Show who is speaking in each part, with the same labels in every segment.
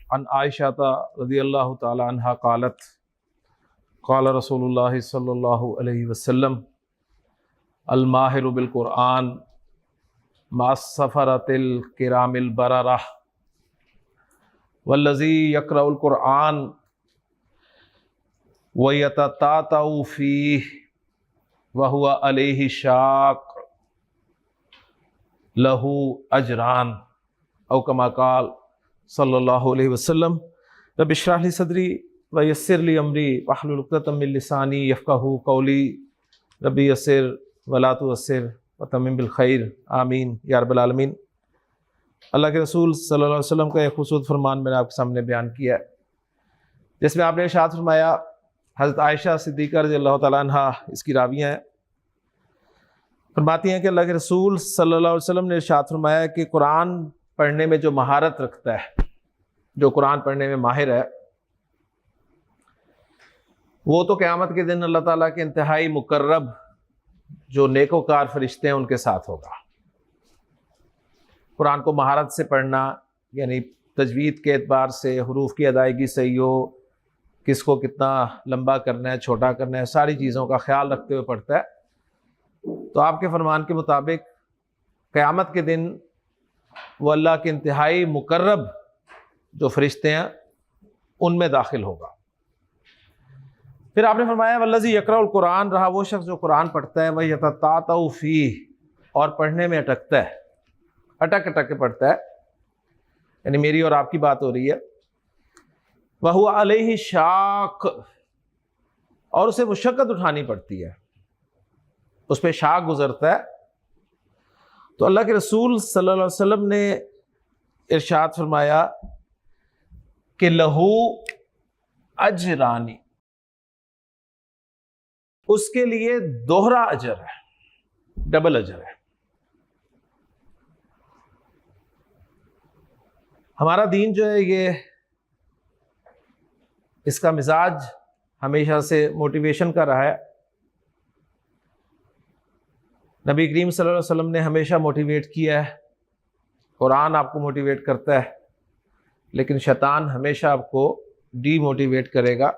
Speaker 1: अन आयशा रज़ियल्लाहु ताला अन्हा क़ालत क़ाल रसूलुल्लाह सल्लल्लाहु अलैहि वसल्लम अल माहिरु बिल क़ुरआन मास्सफ़रतिल किरामिल बररह वल्लज़ी यक़रउल क़ुरआन व यततातउ फ़ीह व हुवा अलैहि शाक़ लहू अजरान औ कमा क़ाल सल्लल्लाहु अलैहि वसल्लम रब्बि इश्रह ली सदरी व यस्सिर ली अमरी वहलुल उक़दतम मिन लिसानी यफ़क़हू क़ौली रब्बि यस्सिर व ला तुअस्सिर व तम्मिम बिल खैर आमीन या रब्बल आलमीन। अल्लाह के रसूल सल्लल्लाहु अलैहि वसल्लम का एक खूबसूरत फरमान मैंने आपके सामने बयान किया है, जिसमें आपने इरशाद फरमाया, हज़रत आयशा सिद्दीक़ा रज़ियल्लाहु ताला अन्हा इसकी रावियाँ हैं, फरमाती हैं कि अल्लाह के रसूल सल्लल्लाहु अलैहि वसल्लम ने इरशाद फरमाया कि कुरान पढ़ने में जो महारत रखता है, जो कुरान पढ़ने में माहिर है, वो तो क़यामत के दिन अल्लाह ताला के इंतहाई मुकर्रब जो नेकोकार फरिश्ते हैं उनके साथ होगा। कुरान को महारत से पढ़ना यानी तजवीद के एतबार से, हुरूफ की अदायगी सही हो, किसको कितना लंबा करना है, छोटा करना है, सारी चीज़ों का ख्याल रखते हुए पढ़ता है। तो आपके फरमान के मुताबिक क़यामत के दिन वो अल्लाह के इंतहाई मुकर्रब जो फरिश्ते हैं उनमें दाखिल होगा। फिर आपने फरमाया वल्लज़ी यक़रउल क़ुरआन, रहा वो शख्स जो कुरान पढ़ता है, वह यततातउ फ़ीह, और पढ़ने में अटकता है, अटक अटक के पढ़ता है, यानी मेरी और आपकी बात हो रही है। वह हुवा अलैहि शाक़, और उसे मुशक्क़त उठानी पड़ती है, उस पर शाक़ गुजरता है। तो अल्लाह के रसूल सल्लल्लाहु अलैहि वसल्लम ने इरशाद फरमाया कि लहू अजरानी, उसके लिए दोहरा अजर है, डबल अजर है। हमारा दीन जो है ये, इसका मिजाज हमेशा से मोटिवेशन का रहा है। नबी करीम सल्लल्लाहु अलैहि वसल्लम ने हमेशा मोटिवेट किया है, कुरान आपको मोटिवेट करता है, लेकिन शैतान हमेशा आपको डीमोटिवेट करेगा।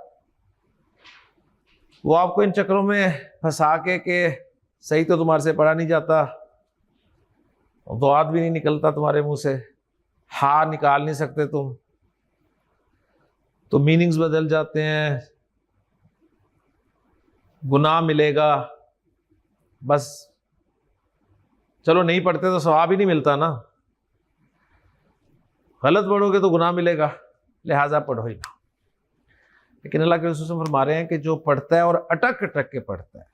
Speaker 1: वो आपको इन चक्रों में फंसा के सही तो तुम्हारे से पढ़ा नहीं जाता, दुआत भी नहीं निकलता तुम्हारे मुंह से, हा निकाल नहीं सकते तुम, तो मीनिंग्स बदल जाते हैं, गुनाह मिलेगा, बस चलो नहीं पढ़ते तो सवाब ही नहीं मिलता ना, गलत पढ़ोगे तो गुनाह मिलेगा, लिहाजा पढ़ो ही ना। लेकिन अल्लाह के रसूल फरमा रहे हैं कि जो पढ़ता है और अटक अटक के पढ़ता है,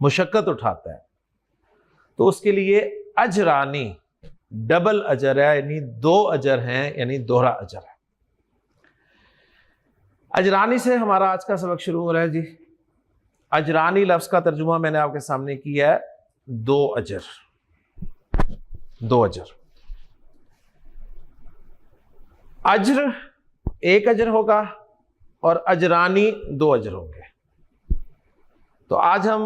Speaker 1: मुशक्कत उठाता है, तो उसके लिए अजरानी, डबल अजर है, यानी दो अजर हैं, यानी दोहरा अजर है। अजरानी से हमारा आज का सबक शुरू हो रहा है जी। अजरानी लफ्ज़ का तर्जुमा मैंने आपके सामने किया है, दो अजर, दो अजर। अजर एक अजर होगा और अजरानी दो अजर होंगे। तो आज हम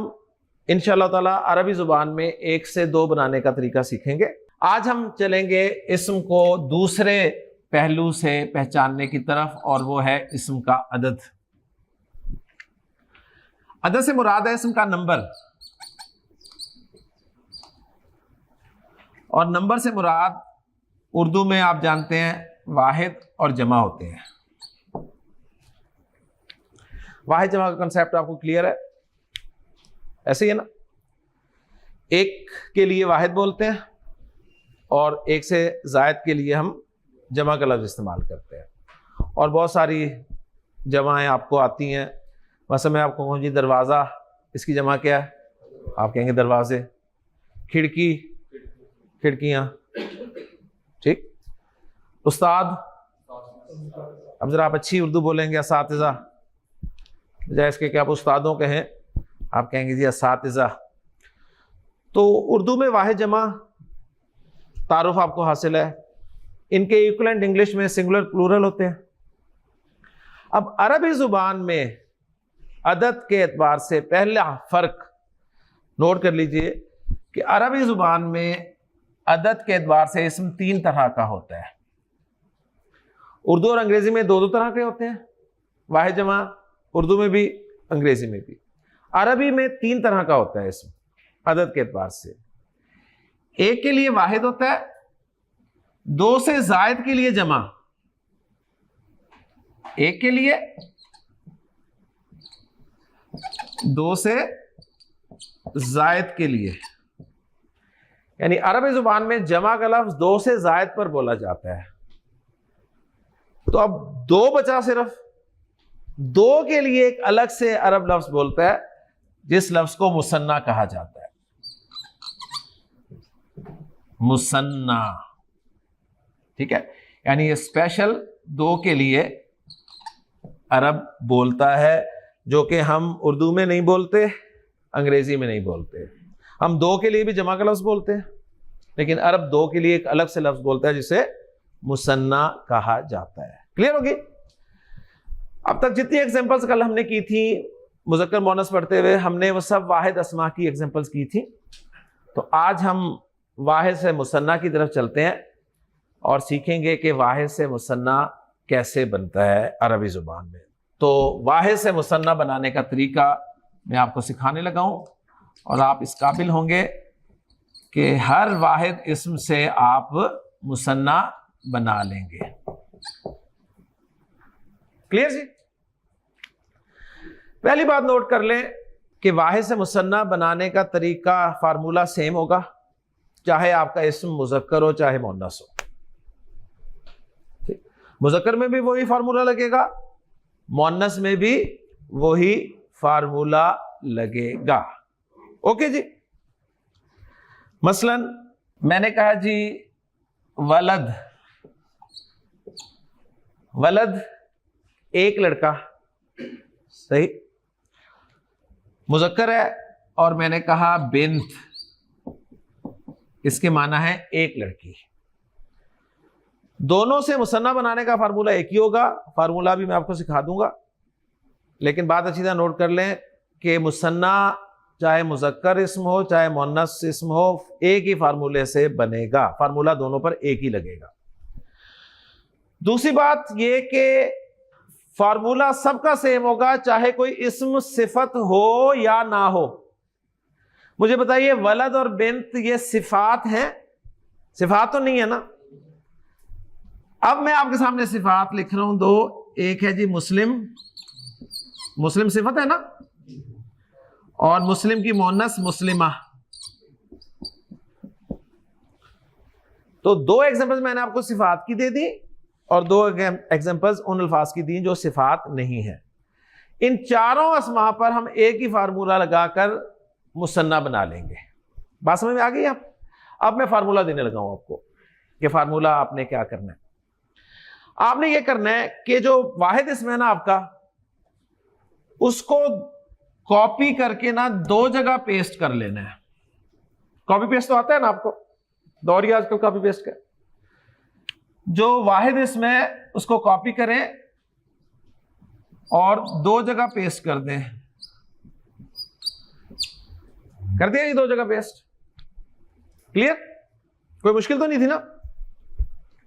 Speaker 1: इंशाअल्लाह ताला अरबी ज़ुबान में एक से दो बनाने का तरीका सीखेंगे। आज हम चलेंगे इस्म को दूसरे पहलू से पहचानने की तरफ, और वो है इस्म का अदद। अदद से मुराद है इस्म का नंबर, और नंबर से मुराद उर्दू में आप जानते हैं वाहिद और जमा होते हैं। वाहिद जमा का कंसेप्ट आपको क्लियर है, ऐसे ही है ना। एक के लिए वाहिद बोलते हैं और एक से जायद के लिए हम जमा का लफ्ज़ इस्तेमाल करते हैं, और बहुत सारी जमाएं आपको आती हैं। वैसे मैं आपको कहूँ जी दरवाज़ा, इसकी जमा क्या है? आप कहेंगे दरवाजे। खिड़की, खिड़कियाँ, ठीक। उस्ताद, अब जरा आप अच्छी उर्दू बोलेंगे असातिज़ा, बजाय इसके कि आप उस्तादों कहें, आप कहेंगे जी असातिज़ा। तो उर्दू में वाहिद जमा तारुफ आपको हासिल है। इनके इक्विवेलेंट इंग्लिश में सिंगुलर प्लूरल होते हैं। अब अरबी ज़ुबान में अदद के एतबार से पहला फ़र्क नोट कर लीजिए कि अरबी ज़ुबान में अदद के एतबार से इस्म तीन तरह का होता है। उर्दू और अंग्रेजी में दो दो तरह के होते हैं, वाहिद जमा, उर्दू में भी अंग्रेजी में भी। अरबी में 3 तरह का होता है इसम अदद के एतबार से। एक के लिए वाहिद होता है, 2 से जायद के लिए जमा, एक के लिए 2 से जायद के लिए, यानी अरबी जुबान में जमा का लफ्ज 2 से जायद पर बोला जाता है। तो अब 2 बचा, सिर्फ 2 के लिए एक अलग से अरब लफ्ज बोलता है जिस लफ्ज को मुसन्ना कहा जाता है। मुसन्ना, ठीक है, यानी ये स्पेशल 2 के लिए अरब बोलता है, जो कि हम उर्दू में नहीं बोलते, अंग्रेजी में नहीं बोलते। हम 2 के लिए भी जमा का लफ्ज बोलते हैं, लेकिन अरब 2 के लिए एक अलग से लफ्ज बोलता है जिसे मुसन्ना कहा जाता है। क्लियर होगी? अब तक जितनी एग्जांपल्स कल हमने की थी मुज़क्कर मोनस पढ़ते हुए, हमने वो सब वाहिद अस्मा की एग्जांपल्स की थी। तो आज हम वाहिद से मुसन्ना की तरफ चलते हैं और सीखेंगे कि वाहिद से मुसन्ना कैसे बनता है अरबी जुबान में। तो वाहिद से मुसन्ना बनाने का तरीका मैं आपको सिखाने लगा हूं, और आप इस काबिल होंगे कि हर वाहिद इस्म से आप मुसन्ना बना लेंगे। क्लियर जी? पहली बात नोट कर लें कि वाहिद से मुसन्ना बनाने का तरीका, फार्मूला सेम होगा, चाहे आपका इस्म मुज़क्कर हो चाहे मुअन्नस हो। मुज़क्कर में भी वही फार्मूला लगेगा, मुअन्नस में भी वही फार्मूला लगेगा। ओके जी? मसलन मैंने कहा जी वलद, वलद एक लड़का, सही, मुज़क्कर है, और मैंने कहा बिन्त, इसके माना है एक लड़की। दोनों से मुसन्ना बनाने का फार्मूला एक ही होगा, फार्मूला भी मैं आपको सिखा दूंगा, लेकिन बात अच्छी तरह नोट कर लें कि मुसन्ना चाहे मुज़क्कर इस्म हो चाहे मुअन्नस इस्म हो, एक ही फार्मूले से बनेगा, फार्मूला दोनों पर एक ही लगेगा। दूसरी बात यह कि फार्मूला सबका सेम होगा, चाहे कोई इस्म सिफत हो या ना हो। मुझे बताइए, वलद और बिन्त ये सिफात हैं? सिफात तो नहीं है ना। अब मैं आपके सामने सिफात लिख रहा हूं 2, एक है जी मुस्लिम, मुस्लिम सिफत है ना, और मुस्लिम की मुअन्नस मुस्लिमा। तो 2 एग्जांपल्स मैंने आपको सिफात की दे दी, और 2 एग्जांपल्स उन अल्फाज की दी जो सिफात नहीं है। इन चारों अस्मा पर हम एक ही फार्मूला लगाकर मुसन्ना बना लेंगे। बात समझ में आ गई? अब मैं फार्मूला देने लगा हूं आपको कि फार्मूला आपने क्या करना है। आपने ये करना है कि जो वाहिद इसम है ना आपका, उसको कॉपी करके ना 2 जगह पेस्ट कर लेना है। कॉपी पेस्ट तो आता है ना आपको, दौर ही आजकल कॉपी पेस्ट का। जो वाहिद इसम है उसको कॉपी करें और 2 जगह पेस्ट कर दें। कर दिया ये 2 जगह पेस्ट? क्लियर? कोई मुश्किल तो नहीं थी ना?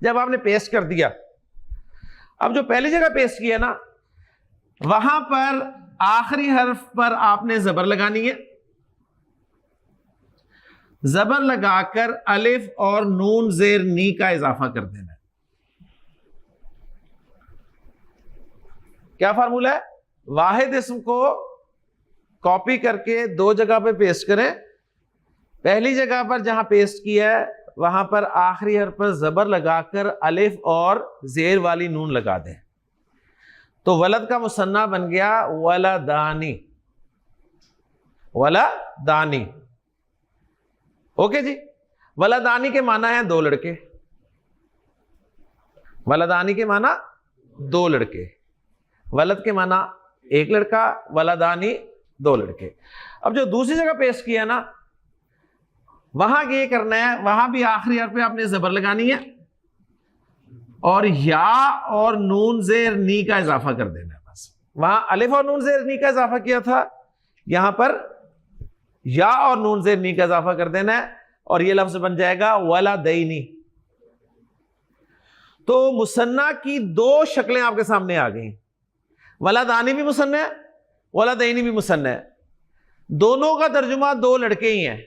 Speaker 1: जब आपने पेस्ट कर दिया, अब जो पहली जगह पेस्ट किया ना, वहां पर आखिरी हर्फ पर आपने जबर लगानी है। जबर लगाकर अलिफ और नून जेर नी का इजाफा कर देना है। क्या फार्मूला है? वाहिद इस्म को कॉपी करके 2 जगह पे पेस्ट करें। पहली जगह पर जहां पेस्ट किया है वहां पर आखिरी हर्फ पर जबर लगाकर अलिफ और जेर वाली नून लगा दें, तो वलद का मुसन्ना बन गया वलदानी, वलदानी। ओके जी? वलदानी के माना है 2 लड़के, वलदानी के माना 2 लड़के, वलद के माना 1 लड़का, वलदानी 2 लड़के। अब जो दूसरी जगह पेश किया ना, वहां ये करना है, वहां भी आखिरी हर्फ पे आपने जबर लगानी है और या और नून जेर नी का इजाफा कर देना है। बस वहां अलिफ और नून जेर नी का इजाफा किया था, यहां पर या और नून जेर नी का इजाफा कर देना है और यह लफ्ज बन जाएगा वलादैनी। तो मुसन्ना की दो शक्लें आपके सामने आ गई। वलादानी भी मुसन्ना है, वलादैनी भी मुसन्ना है, दोनों का तर्जुमा दो लड़के ही हैं।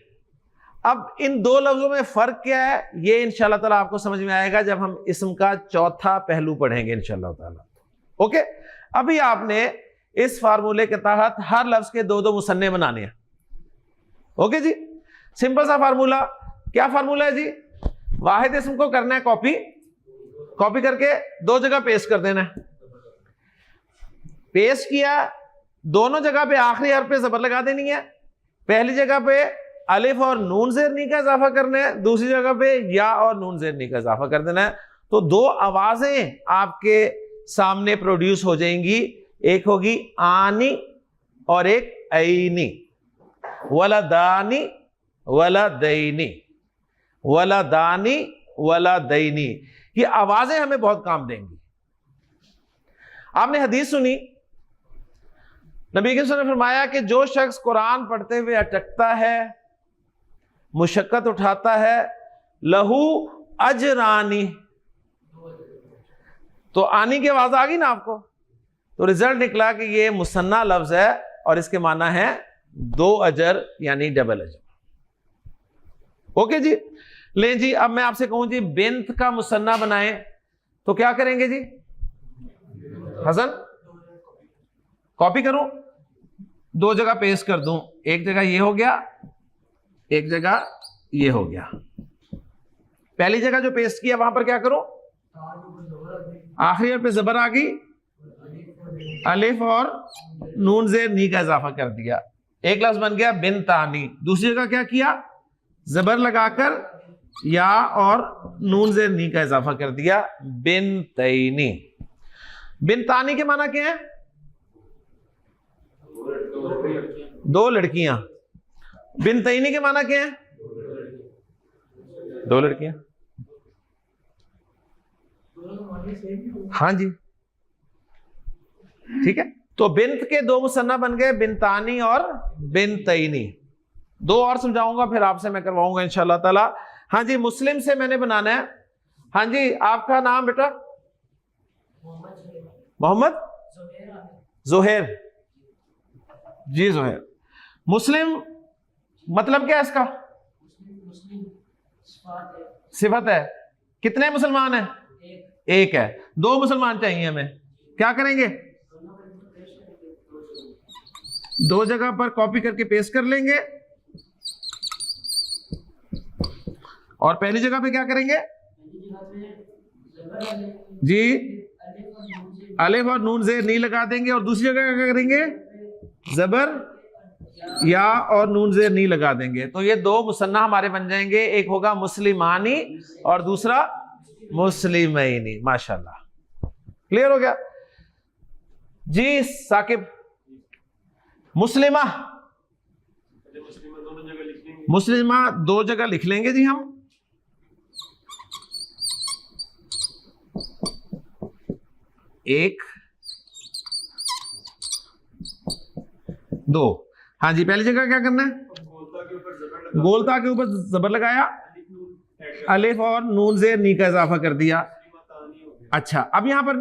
Speaker 1: अब इन दो लफ्जों में फर्क क्या है, ये इंशाल्लाह ताला आपको समझ में आएगा जब हम इस्म का चौथा पहलू पढ़ेंगे इंशाल्लाह ताला। ओके, अभी आपने इस फार्मूले के तहत हर लफ्ज के दो दो मुसन्ने बनाने हैं। ओके जी, सिंपल सा फार्मूला। क्या फार्मूला है जी? वाहिद इस्म को करना है कॉपी, कॉपी करके दो जगह पेस्ट कर देना है। पेस्ट किया, दोनों जगह पे आखिरी हर्फ पे जबर लगा देनी है। पहली जगह पे अलिफ और नून ज़ेरनी का इजाफा करना है, दूसरी जगह पे या और नून ज़ेरनी का इजाफा कर देना है। तो दो आवाजें आपके सामने प्रोड्यूस हो जाएंगी, एक होगी आनी और एक ऐनी। वलदानी वलदैनी, वलदानी वलदैनी, ये आवाजें हमें बहुत काम देंगी। आपने हदीस सुनी, नबी के ने फरमाया कि जो शख्स कुरान पढ़ते हुए अटकता है, मुशक्कत उठाता है, लहू अजरानी। तो आनी की आवाज आ गई ना आपको, तो रिजल्ट निकला कि ये मुसन्ना लफ्ज है और इसके माना है दो अजर यानी डबल अजर। ओके जी, ले जी, अब मैं आपसे कहूं जी बिन्त का मुसन्ना बनाएं तो क्या करेंगे जी? हसन कॉपी करूं, दो जगह पेस्ट कर दूं, एक जगह ये हो गया, एक जगह ये हो गया। पहली जगह जो पेस्ट किया वहां पर क्या करूं? आखिरी पे जबर आ गई, अलिफ और नून ज़ेर नी का इजाफा कर दिया, एक लफ्ज बन गया बिनतानी। दूसरी जगह क्या किया? जबर लगाकर या और नून ज़ेर नी का इजाफा कर दिया, बिनतैनी। बिनतानी के माना क्या है? दो लड़कियां। बिनतैनी के माना क्या है? दो लड़कियां। हाँ जी, ठीक है। तो बिन्त के दो मुसन्ना बन गए, बिनतानी और बिनतैनी। दो और समझाऊंगा, फिर आपसे मैं करवाऊंगा इंशाल्लाह ताला। हाँ जी, मुस्लिम से मैंने बनाना है। हाँ जी, आपका नाम बेटा? मोहम्मद जोहेर जी, जोहेर। मुस्लिम मतलब क्या है इसका? सिफत है। कितने मुसलमान हैं? एक है। दो मुसलमान चाहिए हमें, क्या करेंगे? दो जगह पर कॉपी करके पेस्ट कर लेंगे और पहली जगह पे क्या करेंगे जी? अलिफ और नून ज़ेर नी लगा देंगे और दूसरी जगह क्या करेंगे? जबर या और नून ज़ेर नी लगा देंगे। तो ये दो मुसन्ना हमारे बन जाएंगे, एक होगा मुस्लिमानी और दूसरा मुस्लिमैनी। माशाल्लाह, क्लियर हो गया जी। साकिब, मुस्लिमा, मुस्लिमा दो जगह लिख लेंगे जी हम। एक दो, हाँ जी। पहली जगह क्या करना है? गोलता के ऊपर जबर लगाया, अलिफ और नून ज़ेर नी का इजाफा कर दिया। अच्छा, अब यहां पर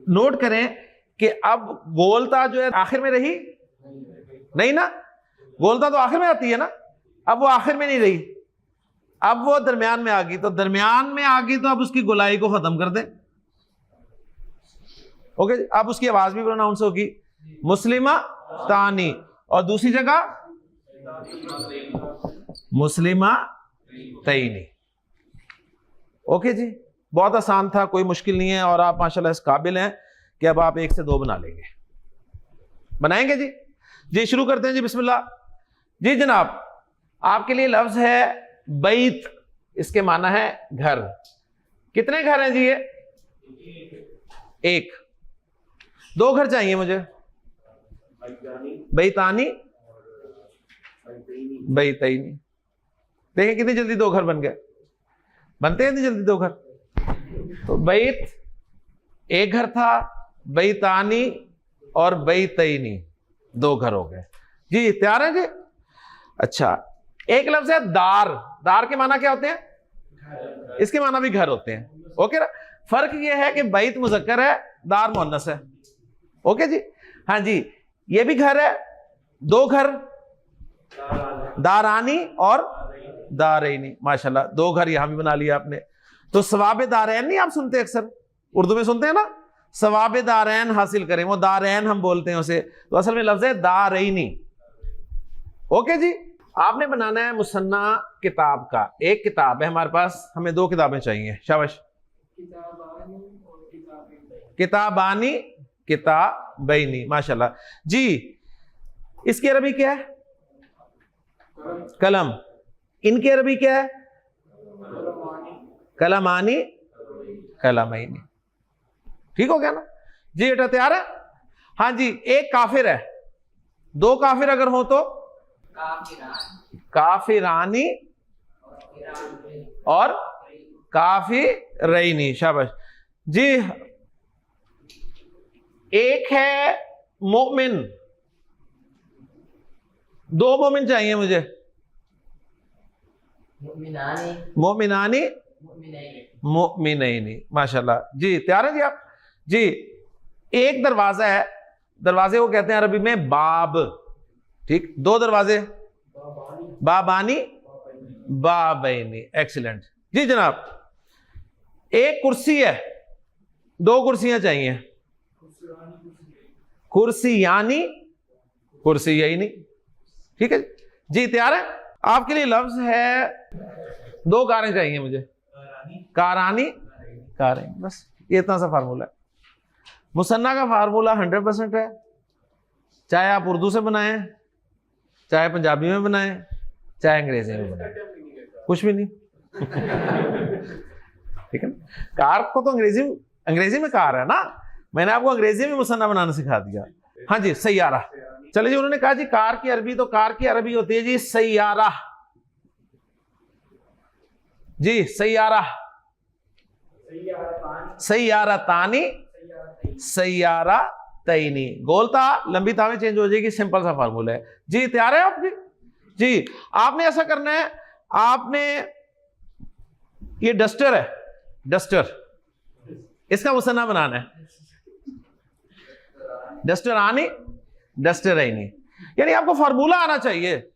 Speaker 1: नोट करें कि अब गोलता जो है आखिर में रही नहीं ना? गोलता तो आखिर में आती है ना, अब वो आखिर में नहीं रही, अब वो दरमियान में आ गई। तो दरमियान में आ गई तो अब उसकी गोलाई को खत्म कर दे। ओके, अब उसकी आवाज भी प्रोनाउंस होगी मुस्लिमा तानी और दूसरी जगह मुस्लिमा तैनी। ओके जी, बहुत आसान था, कोई मुश्किल नहीं है और आप माशाल्लाह इस काबिल हैं कि अब आप एक से दो बना लेंगे। बनाएंगे जी? जी शुरू करते हैं जी, बिस्मिल्लाह जी। जनाब, आपके लिए लफ्ज है बैत, इसके माना है घर। कितने घर हैं जी? ये एक। दो घर चाहिए मुझे, बैतानी बैतैनी। देखें कितनी जल्दी दो घर बन गए, बनते हैं इतनी जल्दी दो घर। तो बैत एक घर था, बैतानी और बैतैनी दो घर हो गए जी। तैयार है जी? अच्छा, एक लफ्ज है दार। दार के माना क्या होते हैं? इसके माना भी घर होते हैं। ओके ना, फर्क ये है कि बैत मुज़क्कर है, दार मुअन्नस है। ओके जी, हाँ जी, ये भी घर है, दो घर, दारानी और दारैनी। माशाल्लाह, दो घर यहां भी बना लिया आपने। तो सवाब दारैन नहीं आप सुनते, अक्सर उर्दू में सुनते हैं ना, सवाब दारैन हासिल करें, वो दारैन हम बोलते हैं उसे, तो असल में लफ्ज है दारैनी। ओके जी, आपने बनाना है मुसन्ना किताब का। एक किताब है हमारे पास, हमें दो किताबें चाहिए। शाबाश, किताबानी किताबैनी। माशाल्लाह जी। इसकी अरबी क्या है? कलम। इनकी अरबी क्या है? कलमानी कलमैनी। ठीक हो गया ना जी, बेटा तैयार है? हाँ जी, एक काफिर है, दो काफिर अगर हो तो काफिरानी और काफिरैनी। शाबाश जी। एक है मोमिन, दो मोमिन चाहिए मुझे। मोमिनानी मोमिनैनी। माशाल्लाह जी, तैयार है जी आप? जी, एक दरवाजा है, दरवाजे को कहते हैं अरबी में बाब। ठीक, दो दरवाजे, बाबानी बाबैनी। एक्सीलेंट जी जनाब। एक कुर्सी है, दो कुर्सियां चाहिए। कुर्सी यानी कुर्सी यही नहीं। ठीक है जी, तैयार है? आपके लिए लफ्ज है, दो कारें चाहिए मुझे। कारानी कारें, बस ये इतना सा फार्मूला है। मुसन्ना का फार्मूला 100% है, चाहे आप उर्दू से बनाएं, चाहे पंजाबी में बनाएं, चाहे अंग्रेजी में बनाएं, कुछ भी नहीं। ठीक है, कार को तो अंग्रेजी में कार है ना, मैंने आपको अंग्रेजी में मुसन्ना बनाना सिखा दिया। हाँ जी, सैयारा। चलिए जी, उन्होंने कहा जी कार की अरबी, तो कार की अरबी होती है जी सैयारा। जी सैयारा, सैयारा तानी, सैयारा तैनी। गोलता लंबी तावे चेंज हो जाएगी, सिंपल सा फार्मूला है जी। तैयार है आप जी? जी, आपने ऐसा करना है, आपने ये डस्टर है, डस्टर, इसका मुसन्ना बनाना है। डस्टर आनी डस्टर आनी, यानी आपको फार्मूला आना चाहिए।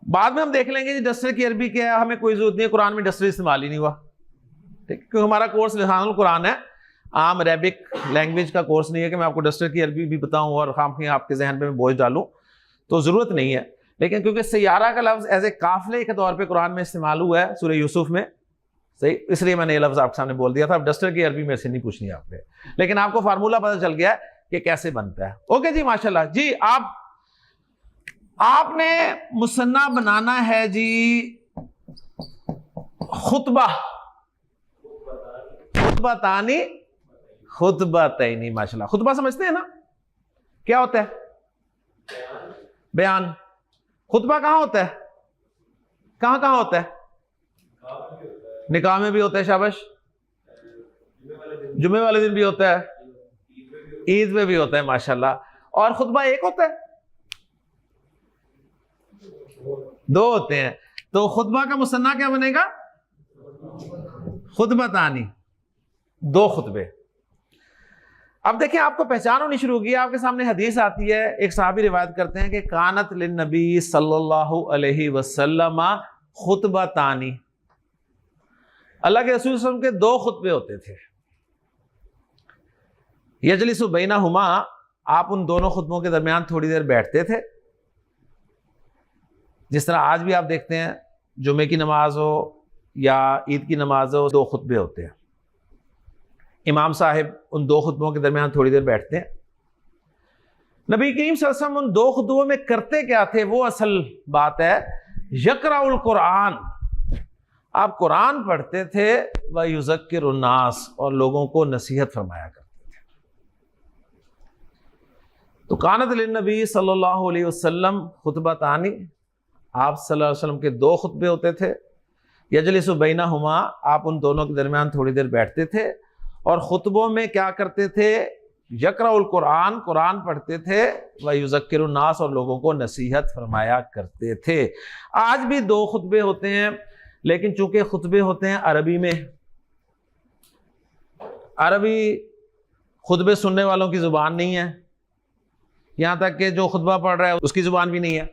Speaker 1: बाद में हम देख लेंगे जी डस्टर की अरबी क्या है, हमें कोई जरूरत नहीं है, कुरान में डस्टर इस्तेमाल ही नहीं हुआ। ठीक, क्योंकि हमारा कोर्स लिसानुल कुरान है, आम अरेबिक लैंग्वेज का कोर्स नहीं है कि मैं आपको डस्टर की अरबी भी बताऊं और खामखी आपके जहन पे मैं बोझ डालूं, तो जरूरत नहीं है। लेकिन क्योंकि सैयारा का लफ्ज एज ए काफिले के तौर पे कुरान में इस्तेमाल हुआ है सूरह यूसुफ में, सही, इसलिए मैंने ये लफ्ज आपके सामने बोल दिया था। अब डस्टर की अरबी मेरे से नहीं पूछनी आपने, लेकिन आपको फार्मूला पता चल गया कि कैसे बनता है। ओके जी, माशाल्लाह जी। आपने मुसन्ना बनाना है जी खुतबा, खुतबा तानी खुतबा तैनी। माशाल्लाह, खुतबा समझते हैं ना क्या होता है? बयान। खुतबा कहां होता है? कहां कहां होता है? निकाह में भी होता है, शाबाश, जुमे वाले दिन भी होता है, ईद में भी होता है, माशाल्लाह। और खुतबा एक होता है, दो होते हैं। तो खुतबा का मुसन्ना क्या बनेगा? खुतबा तानी, दो खुतबे। अब देखिए, आपको पहचान होनी शुरू होगी। आपके सामने हदीस आती है, एक साहबी रिवायत करते हैं कि कानत लिन्नबी सल्लल्लाहु अलैहि वसल्लम खुतबा तानी, अल्लाह के रसूल सल्लल्लाहु अलैहि वसल्लम के दो खुतबे होते थे। यजलिसु बैनहुमा, आप उन दोनों खुतबों के दरमियान थोड़ी देर बैठते थे। जिस तरह आज भी आप देखते हैं, जुमे की नमाज हो या ईद की नमाज हो, दो खुतबे होते हैं। इमाम साहिब उन दो खुतबों के दरमियान थोड़ी देर बैठते हैं। नबी करीम सल्लल्लाहु अलैहि वसल्लम उन दो खुतबों में करते क्या थे, वो असल बात है। यक़राउल कुरान, आप कुरान पढ़ते थे, व युज़क्किरुन नास, और लोगों को नसीहत फरमाया करते थे। तो कानत लिन्नबी सल्लल्लाहु अलैहि वसल्लम खुतबा तानी, आप सल्लल्लाहु अलैहि वसल्लम के दो खुतबे होते थे। यजलिसु बैनहुमा, आप उन दोनों के दरमियान थोड़ी देर बैठते थे। और खुतबों में क्या करते थे? यक़राउल कुरान, कुरान पढ़ते थे, व युज़क्किरुन नास, और लोगों को नसीहत फरमाया करते थे। आज भी दो खुतबे होते हैं। लेकिन चूंकि खुतबे होते हैं अरबी में, अरबी खुतबे सुनने वालों की ज़ुबान नहीं है, यहाँ तक कि जो खुतबा पढ़ रहा है उसकी ज़ुबान भी नहीं है।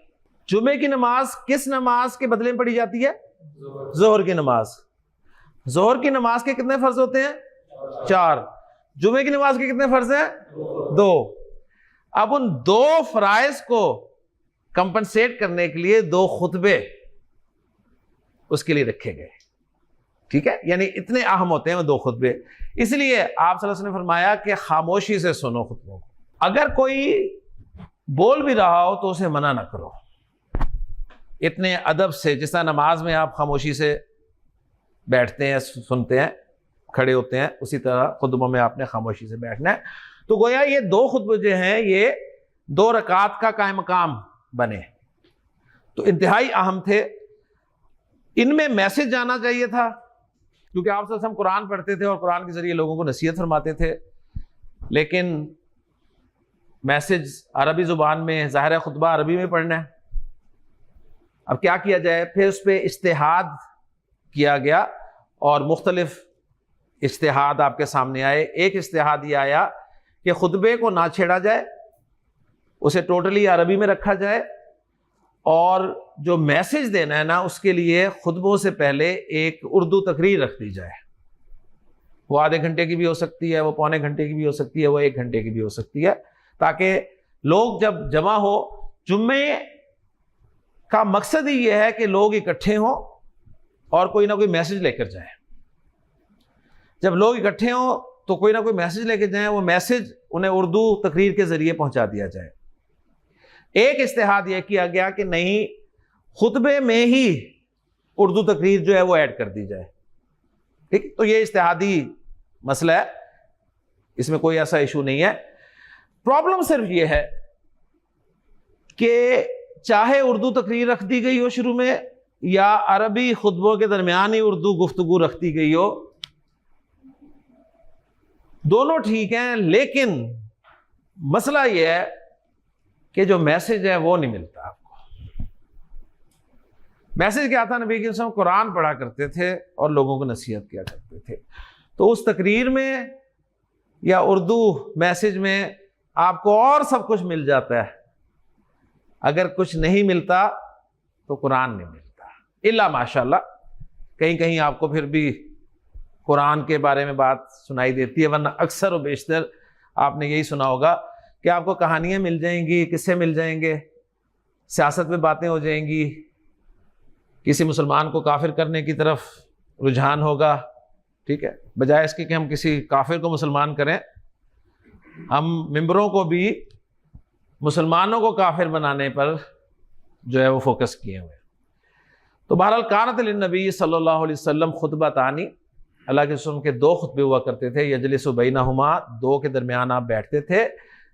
Speaker 1: जुमे की नमाज किस नमाज के बदले में पढ़ी जाती है? जोहर की नमाज। जोहर की नमाज के कितने फर्ज होते हैं? 4। जुमे की नमाज के कितने फर्ज हैं? 2। अब उन 2 फराइज को कंपनसेट करने के लिए 2 खुतबे उसके लिए रखे गए, ठीक है, यानी इतने अहम होते हैं वो 2 खुतबे। इसलिए आप सल्लल्लाहु अलैहि वसल्लम ने फरमाया कि खामोशी से सुनो खुतबों को, अगर कोई बोल भी रहा हो तो उसे मना ना करो, इतने अदब से। जिस तरह नमाज में आप खामोशी से बैठते हैं, सुनते हैं, खड़े होते हैं, उसी तरह खुतबों में आपने खामोशी से बैठना है। तो गोया ये 2 खुतबे जो हैं ये 2 रकात का कायम मकाम बने, तो इंतहाई अहम थे। इनमें मैसेज जाना चाहिए था, क्योंकि आप सब कुरान पढ़ते थे और कुरान के जरिए लोगों को नसीहत फरमाते थे, लेकिन मैसेज अरबी ज़ुबान में, ज़ाहिर है खुतबा अरबी में पढ़ना है। अब क्या किया जाए? फिर उस पर इज्तिहाद किया गया और मुख्तलिफ इज्तिहाद आपके सामने आए। एक इज्तिहाद ये आया कि खुतबे को ना छेड़ा जाए, उसे टोटली अरबी में रखा जाए, और जो मैसेज देना है ना उसके लिए खुतबों से पहले एक उर्दू तकरीर रख दी जाए। वो आधे घंटे की भी हो सकती है, वो पौने घंटे की भी हो सकती है, वो 1 घंटे की भी हो सकती है, ताकि लोग जब जमा हो, जुम्मे का मकसद ही यह है कि लोग इकट्ठे हों और कोई ना कोई मैसेज लेकर जाएं। जब लोग इकट्ठे हों तो कोई ना कोई मैसेज लेकर जाएं, वो मैसेज उन्हें उर्दू तकरीर के जरिए पहुंचा दिया जाए। एक इस्तेहाद यह किया गया कि नहीं, खुतबे में ही उर्दू तकरीर जो है वो ऐड कर दी जाए, ठीक। तो ये इस्तेहादी मसला है, इसमें कोई ऐसा इशू नहीं है। प्रॉब्लम सिर्फ ये है कि चाहे उर्दू तकरीर रख दी गई हो शुरू में, या अरबी खुतबों के दरमियान ही उर्दू गुफ्तगू रख दी गई हो, दोनों ठीक हैं, लेकिन मसला यह है कि जो मैसेज है वो नहीं मिलता आपको। मैसेज क्या था? नबी के वसल्लम कुरान पढ़ा करते थे और लोगों को नसीहत किया करते थे। तो उस तकरीर में या उर्दू मैसेज में आपको और सब कुछ मिल जाता है, अगर कुछ नहीं मिलता तो कुरान नहीं मिलता। इल्ला माशाल्लाह कहीं कहीं आपको फिर भी कुरान के बारे में बात सुनाई देती है, वरना अक्सर और बेशतर आपने यही सुना होगा कि आपको कहानियाँ मिल जाएंगी, किस्से मिल जाएंगे, सियासत में बातें हो जाएंगी, किसी मुसलमान को काफिर करने की तरफ रुझान होगा, ठीक है। बजाय इसके कि हम किसी काफिर को मुसलमान करें, हम मिंबरों को भी मुसलमानों को काफिर बनाने पर जो है वो फोकस किए हुए। तो बहरहाल कानत लिन्नबी सल्लल्लाहु अलैहि वसल्लम खुतबतानी, अल्लाह के रसूल के 2 खुतबे हुआ करते थे। यजलिसु बैनहुमा, 2 के दरमियान आप बैठते थे।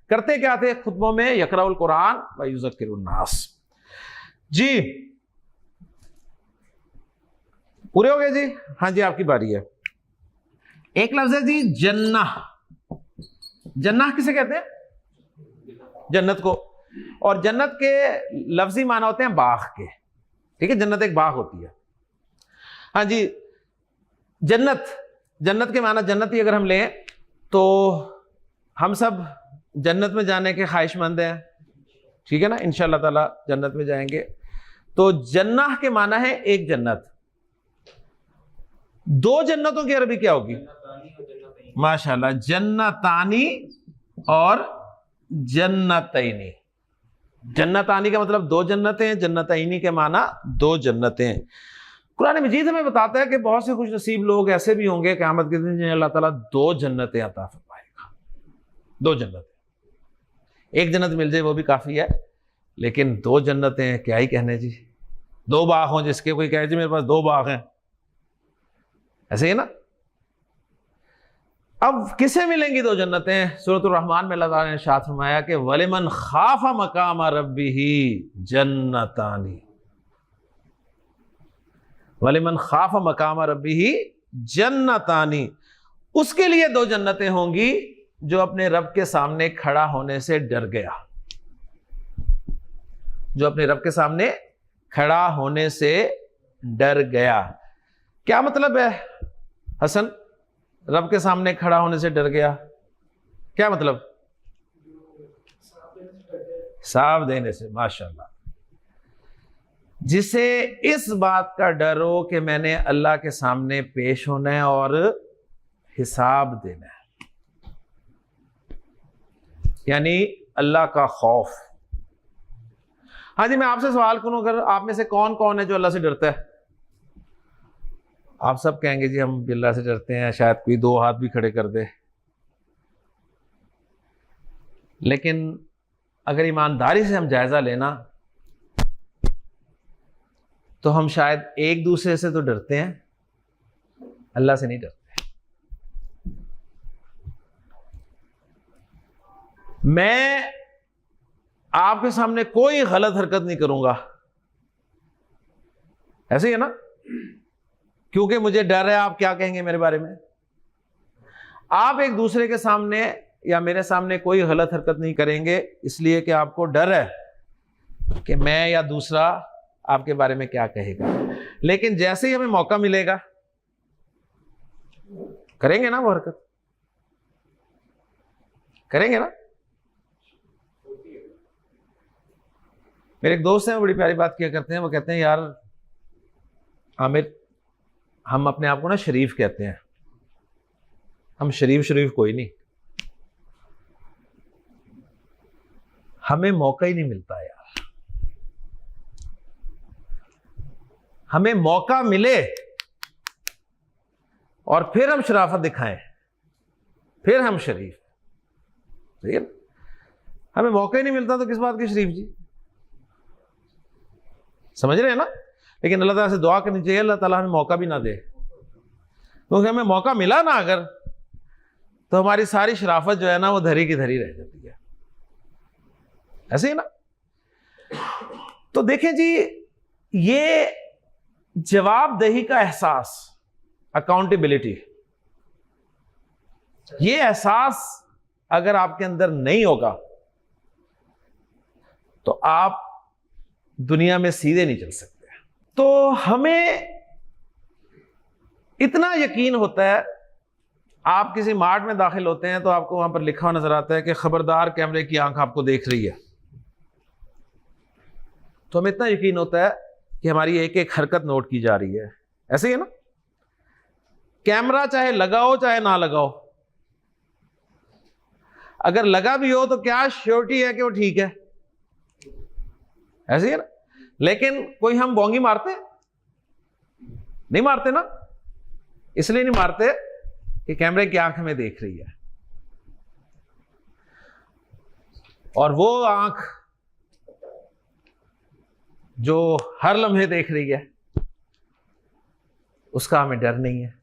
Speaker 1: करते क्या थे खुतबों में? यक़राउल कुरान व युज़क्किरुन नास। जी पूरे हो गए जी? हाँ जी, आपकी बारी है। एक लफ्ज है जी जन्नह। जन्नह किसे कहते हैं? जन्नत को। और जन्नत के लफ्जी माना होते हैं बाग के, ठीक है। जन्नत एक बाग होती है। हाँ जी, जन्नत, जन्नत के माना जन्नती अगर हम लें तो हम सब जन्नत में जाने के ख्वाहिशमंद हैं, ठीक है ना। इंशाअल्लाह ताला जन्नत में जाएंगे। तो जन्नह के माना है एक जन्नत। 2 जन्नतों की अरबी क्या होगी? माशाल्लाह, जन्नतानी और जन्नतैनी। जन्नतानी का मतलब 2 जन्नतें, जन्नतैनी के माना 2 जन्नतें। कुरान मजीद हमें बताता है कि बहुत से खुश नसीब लोग ऐसे भी होंगे क़यामत के दिन जिन्हें अल्लाह ताला 2 जन्नतें अता फरमाएगा। 2 जन्नतें, एक जन्नत मिल जाए वो भी काफी है, लेकिन 2 जन्नतें क्या ही कहने जी। 2 बाग हों जिसके, कोई कहे जी मेरे पास 2 बाग हैं, ऐसे ही ना। अब किसे मिलेंगी 2 जन्नतें? सूरतुर रहमान में अल्लाह ताला ने इरशाद फरमाया कि वलिमन खाफा मकाम रब्बिही जन्नतानी। वलिमन खाफा मकाम रब्बिही जन्नतानी, उसके लिए 2 जन्नतें होंगी जो अपने रब के सामने खड़ा होने से डर गया। जो अपने रब के सामने खड़ा होने से डर गया। क्या मतलब है हसन, रब के सामने खड़ा होने से डर गया? क्या मतलब? हिसाब देने से। माशाल्लाह। जिसे इस बात का डर हो कि मैंने अल्लाह के सामने पेश होना है और हिसाब देना है, यानी अल्लाह का खौफ। हाँ जी, मैं आपसे सवाल करूं, अगर आप में से कौन कौन है जो अल्लाह से डरता है? आप सब कहेंगे जी हम अल्लाह से डरते हैं, शायद कोई दो हाथ भी खड़े कर दे। लेकिन अगर ईमानदारी से हम जायजा लेना तो हम शायद एक दूसरे से तो डरते हैं, अल्लाह से नहीं डरते। मैं आपके सामने कोई गलत हरकत नहीं करूंगा, ऐसे ही है ना, क्योंकि मुझे डर है आप क्या कहेंगे मेरे बारे में। आप एक दूसरे के सामने या मेरे सामने कोई गलत हरकत नहीं करेंगे, इसलिए कि आपको डर है कि मैं या दूसरा आपके बारे में क्या कहेगा। लेकिन जैसे ही हमें मौका मिलेगा करेंगे ना वो हरकत, करेंगे ना। मेरे एक दोस्त हैं, वो बड़ी प्यारी बात किया करते हैं। वो कहते हैं यार आमिर, हम अपने आप को ना शरीफ कहते हैं, हम शरीफ कोई नहीं, हमें मौका ही नहीं मिलता यार। हमें मौका मिले और फिर हम शराफत दिखाएं, फिर हम शरीफ। ठीक है, हमें मौका ही नहीं मिलता तो किस बात के शरीफ जी, समझ रहे हैं ना। लेकिन अल्लाह ताला से दुआ करनी चाहिए अल्लाह ताला हमें मौका भी ना दे, क्योंकि हमें मौका मिला ना अगर, तो हमारी सारी शराफत जो है ना वो धरी की धरी रह जाती है, ऐसे ही ना। तो देखें जी, ये जवाबदेही का एहसास, अकाउंटेबिलिटी, ये एहसास अगर आपके अंदर नहीं होगा तो आप दुनिया में सीधे नहीं चल सकते। तो हमें इतना यकीन होता है, आप किसी मार्ट में दाखिल होते हैं तो आपको वहां पर लिखा हुआ नजर आता है कि खबरदार कैमरे की आंख आपको देख रही है। तो हमें इतना यकीन होता है कि हमारी एक एक हरकत नोट की जा रही है, ऐसे ही है ना। कैमरा चाहे लगाओ चाहे ना लगाओ, अगर लगा भी हो तो क्या श्योरिटी है कि वो ठीक है, ऐसे ही है ना। लेकिन कोई हम बोंगी मारते नहीं, मारते ना, इसलिए नहीं मारते कि कैमरे की आंख हमें देख रही है, और वो आंख जो हर लम्हे देख रही है उसका हमें डर नहीं है।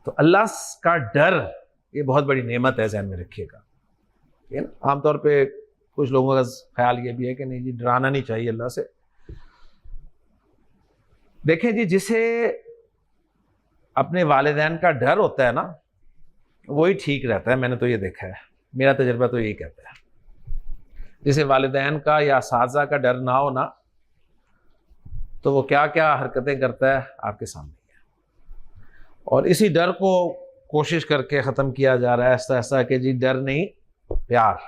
Speaker 1: तो अल्लाह का डर ये बहुत बड़ी नेमत है, ज़हन में रखिएगा। ठीक है ना। आमतौर पे कुछ लोगों का ख्याल ये भी है कि नहीं जी डराना नहीं चाहिए अल्लाह से। देखें जी, जिसे अपने वालिदैन का डर होता है ना वही ठीक रहता है, मैंने तो ये देखा है, मेरा तजुर्बा तो यही कहता है। जिसे वालिदैन का या साजा का डर ना हो ना, तो वो क्या क्या हरकतें करता है आपके सामने है। और इसी डर को कोशिश करके ख़त्म किया जा रहा है ऐसा ऐसा कि जी डर नहीं प्यार।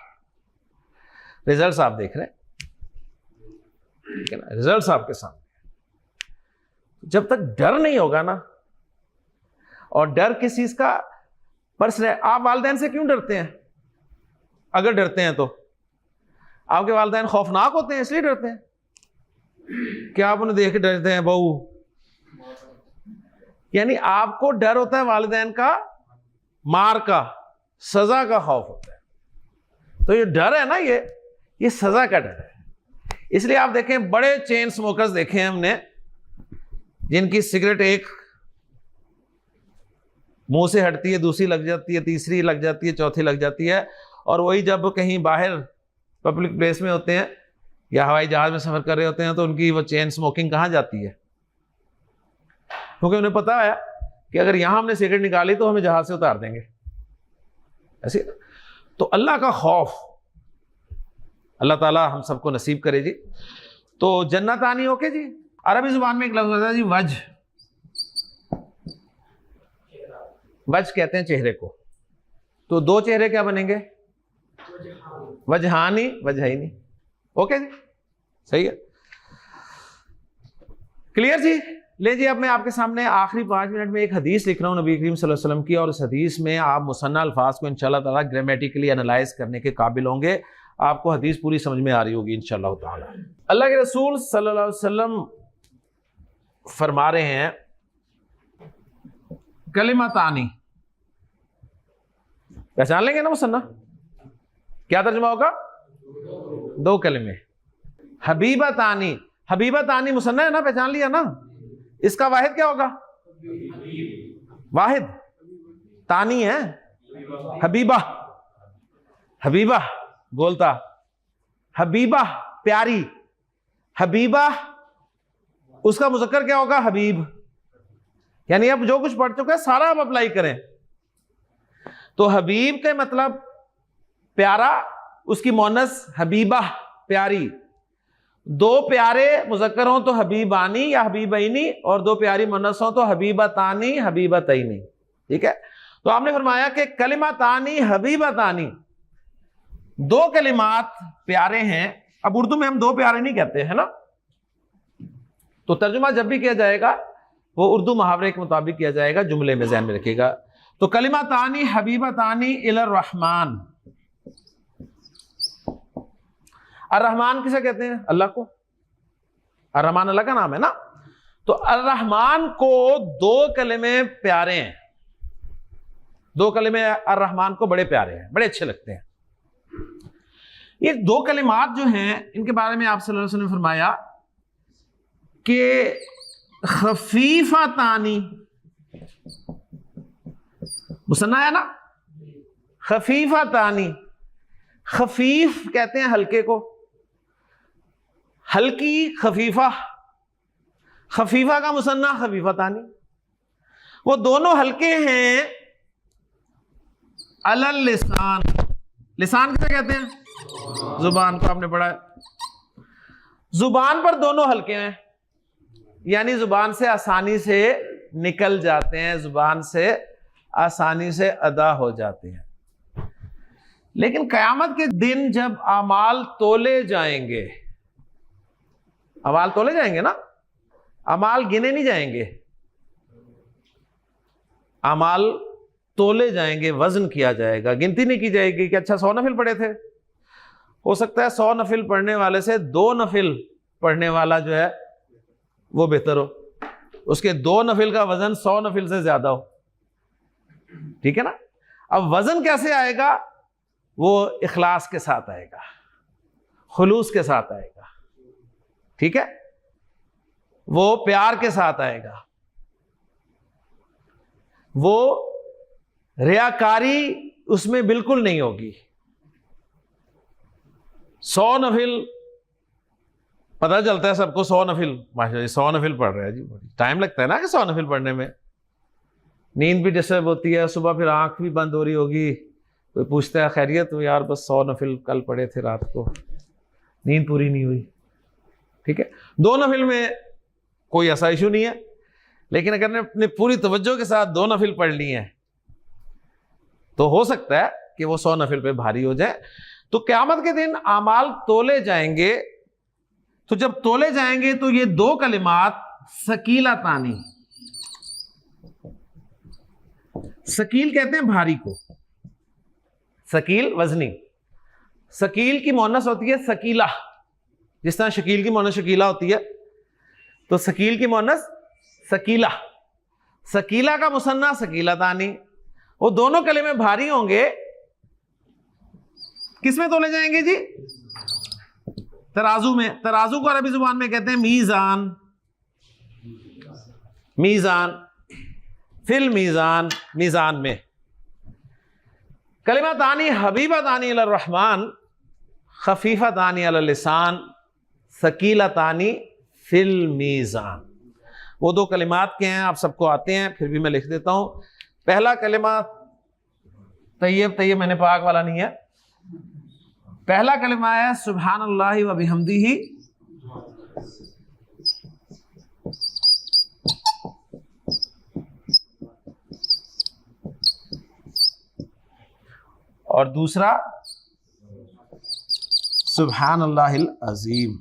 Speaker 1: रिजल्ट्स आप देख रहे हैं, ठीक है ना, रिजल्ट्स आपके सामने। जब तक डर नहीं होगा ना, और डर किस चीज का पर्सन है। आप वालिदैन से क्यों डरते हैं? अगर डरते हैं तो आपके वालिदैन खौफनाक होते हैं इसलिए डरते हैं? क्या आप उन्हें देख के डरते हैं बहू? यानी आपको डर होता है वालिदैन का मार का, सजा का खौफ होता है। तो ये डर है ना, ये सजा का डर है। इसलिए आप देखें बड़े चेन स्मोकर्स देखे हैं हमने, जिनकी सिगरेट एक मुंह से हटती है, दूसरी लग जाती है, तीसरी लग जाती है, चौथी लग जाती है, और वही जब कहीं बाहर पब्लिक प्लेस में होते हैं या हवाई जहाज में सफर कर रहे होते हैं तो उनकी वो चेन स्मोकिंग कहाँ जाती है? क्योंकि उन्हें पता है कि अगर यहां हमने सिगरेट निकाली तो हमें जहाज से उतार देंगे, ऐसे। तो अल्लाह का खौफ अल्लाह ताला हम सबको नसीब करे जी। तो जन्नत आनी होके जी, अरबी जुबान में एक लफ्ज़ होता है जी वज। वज कहते हैं चेहरे को, तो दो चेहरे क्या बनेंगे? वजहानी वजहैनी। ओके जी, सही है, क्लियर जी। ले जी, अब मैं आपके सामने आखिरी 5 मिनट में एक हदीस लिख रहा हूँ नबी करीम सल्लल्लाहु अलैहि वसल्लम की, और इस हदीस में आप मुसन्ना अल्फाज को इंशाअल्लाह ताला ग्रामेटिकली एनालाइज करने के काबिल होंगे। आपको हदीस पूरी समझ में आ रही होगी इंशाअल्लाह ताला। अल्लाह के रसूल सल्लल्लाहु अलैहि वसल्लम फरमा रहे हैं कलिमातानी, पहचान लेंगे ना मुसन्ना? क्या तर्जुमा होगा? दो कलिमे। हबीबतानी, हबीबतानी मुसन्ना है ना, पहचान लिया ना? इसका वाहिद क्या होगा? वाहिद। तानी है हबीबा, हबीबा बोलता, हबीबा प्यारी, हबीबा उसका मुज़क्कर क्या होगा? हबीब। यानी अब जो कुछ पढ़ चुका है सारा आप अप्लाई करें। तो हबीब के मतलब प्यारा, उसकी मोनस हबीबा प्यारी। दो प्यारे मुज़क्कर हों तो हबीबानी या हबीबैनी, और दो प्यारी मोनस हों तो हबीबतानी हबीबतैनी। ठीक है, तो आपने फरमाया कि कलिमातानी हबीबतानी, दो कलिमात प्यारे हैं। अब उर्दू में हम दो प्यारे नहीं कहते हैं ना, तो तर्जुमा जब भी किया जाएगा वो उर्दू मुहावरे के मुताबिक किया जाएगा, जुमले में ध्यान में रखिएगा। तो कलिमातानी हबीबतानी इलर रहमान, अर्रहमान किसे कहते हैं? अल्लाह को। अर्रहमान अल्लाह का नाम है ना। तो अर्रहमान को दो कलिमे प्यारे हैं, दो कलिमे अर्रहमान को बड़े प्यारे हैं, बड़े अच्छे लगते हैं। ये दो कलिमात जो हैं इनके बारे में आप सल्लल्लाहु अलैहि वसल्लम ने फरमाया कि खफीफतानी, मुसन्ना है ना, खफीफतानी। खफीफ कहते हैं हल्के को, हल्की खफीफा, खफीफा का मुसन्ना खफीफतानी। वो दोनों हल्के हैं अलल लिसान, लिसान किसे कहते हैं? जुबान को, आपने पढ़ा है। जुबान पर दोनों हल्के हैं, यानी जुबान से आसानी से निकल जाते हैं, जुबान से आसानी से अदा हो जाते हैं। लेकिन कयामत के दिन जब अमाल तोले जाएंगे, अमाल तोले जाएंगे ना, अमाल गिने नहीं जाएंगे, अमाल तोले जाएंगे, वजन किया जाएगा, गिनती नहीं की जाएगी कि अच्छा 100 नफिल पढ़े थे। हो सकता है 100 नफिल पढ़ने वाले से 2 नफिल पढ़ने वाला जो है वो बेहतर हो, उसके 2 नफिल का वजन 100 नफिल से ज्यादा हो। ठीक है ना। अब वजन कैसे आएगा? वो इखलास के साथ आएगा, खुलूस के साथ आएगा। ठीक है, वो प्यार के साथ आएगा, वो रियाकारी उसमें बिल्कुल नहीं होगी। 100 नफिल पता चलता है सबको, 100 नफिल माशाल्लाह 100 नफिल पढ़ रहे हैं जी, टाइम लगता है ना कि 100 नफिल पढ़ने में, नींद भी डिस्टर्ब होती है, सुबह फिर आंख भी बंद हो रही होगी, कोई पूछता है खैरियत? तो यार बस 100 नफिल कल पढ़े थे, रात को नींद पूरी नहीं हुई। ठीक है, 2 नफिल में कोई ऐसा इशू नहीं है, लेकिन अगर ने अपने पूरी तवज्जो के साथ 2 नफिल पढ़ ली हैं तो हो सकता है कि वो 100 नफिल पे भारी हो जाए। तो क़यामत के दिन आमाल तोले जाएंगे, तो जब तोले जाएंगे तो ये 2 कलिमात सकीलतानी, सकील कहते हैं भारी को, सकील वजनी, सकील की मोनस होती है सकीला, जिस तरह शकील की मोनस शकीला होती है, तो सकील की मोनस सकीला, सकीला का मुसन्ना सकीलतानी। वो दोनों कलिमे भारी होंगे, किस में तोले जाएंगे जी? तराजू में। तराजू को अरबी जुबान में कहते हैं मीजान, मीजान, फिल मीजान, मीजान में। कलिमातानी हबीबतानी अल रहमान, खफीफतानी अल लिसान, सकीलतानी फिल मीजान। वो 2 कलिमात के हैं, आप सबको आते हैं, फिर भी मैं लिख देता हूं। पहला कलिमा तैयब, तैयब मैंने पाक वाला नहीं है। पहला कलिमा है सुब्हानल्लाहि व बिहम्दिही, और दूसरा सुब्हानल्लाहिल अजीम।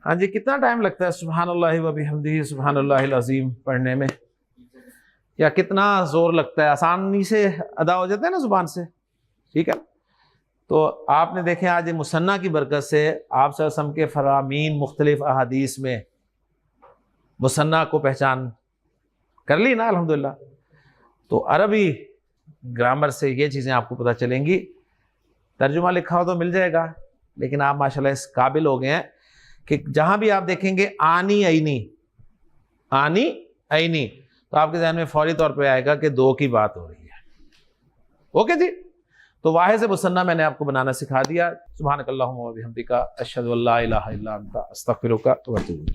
Speaker 1: हाँ जी, कितना टाइम लगता है सुब्हानल्लाहि व बिहम्दिही सुब्हानल्लाहिल अजीम पढ़ने में, या कितना जोर लगता है? आसानी से अदा हो जाता है ना जुबान से, ठीक है। तो आपने देखे आज मुसन्ना की बरकत से आप सल्लल्लाहु अलैहि वसल्लम के फरामीन मुख्तलिफ अहादीस में मुसन्ना को पहचान कर ली ना, अल्हम्दुलिल्लाह। तो अरबी ग्रामर से ये चीज़ें आपको पता चलेंगी। तर्जुमा लिखा हो तो मिल जाएगा, लेकिन आप माशाल्लाह इस काबिल हो गए हैं कि जहां भी आप देखेंगे आनी ऐनी आनी ऐनी, तो आपके ज़हन में फौरी तौर पे आएगा कि दो की बात हो रही है। ओके जी, तो वाहिद से मुसन्ना मैंने आपको बनाना सिखा दिया। सुब्हानकल्लाहुम्मा व बिहम्दिका अशहदु अल्ला इलाहा इल्ला अंता अस्तगफिरुका व अतूबु इलैक।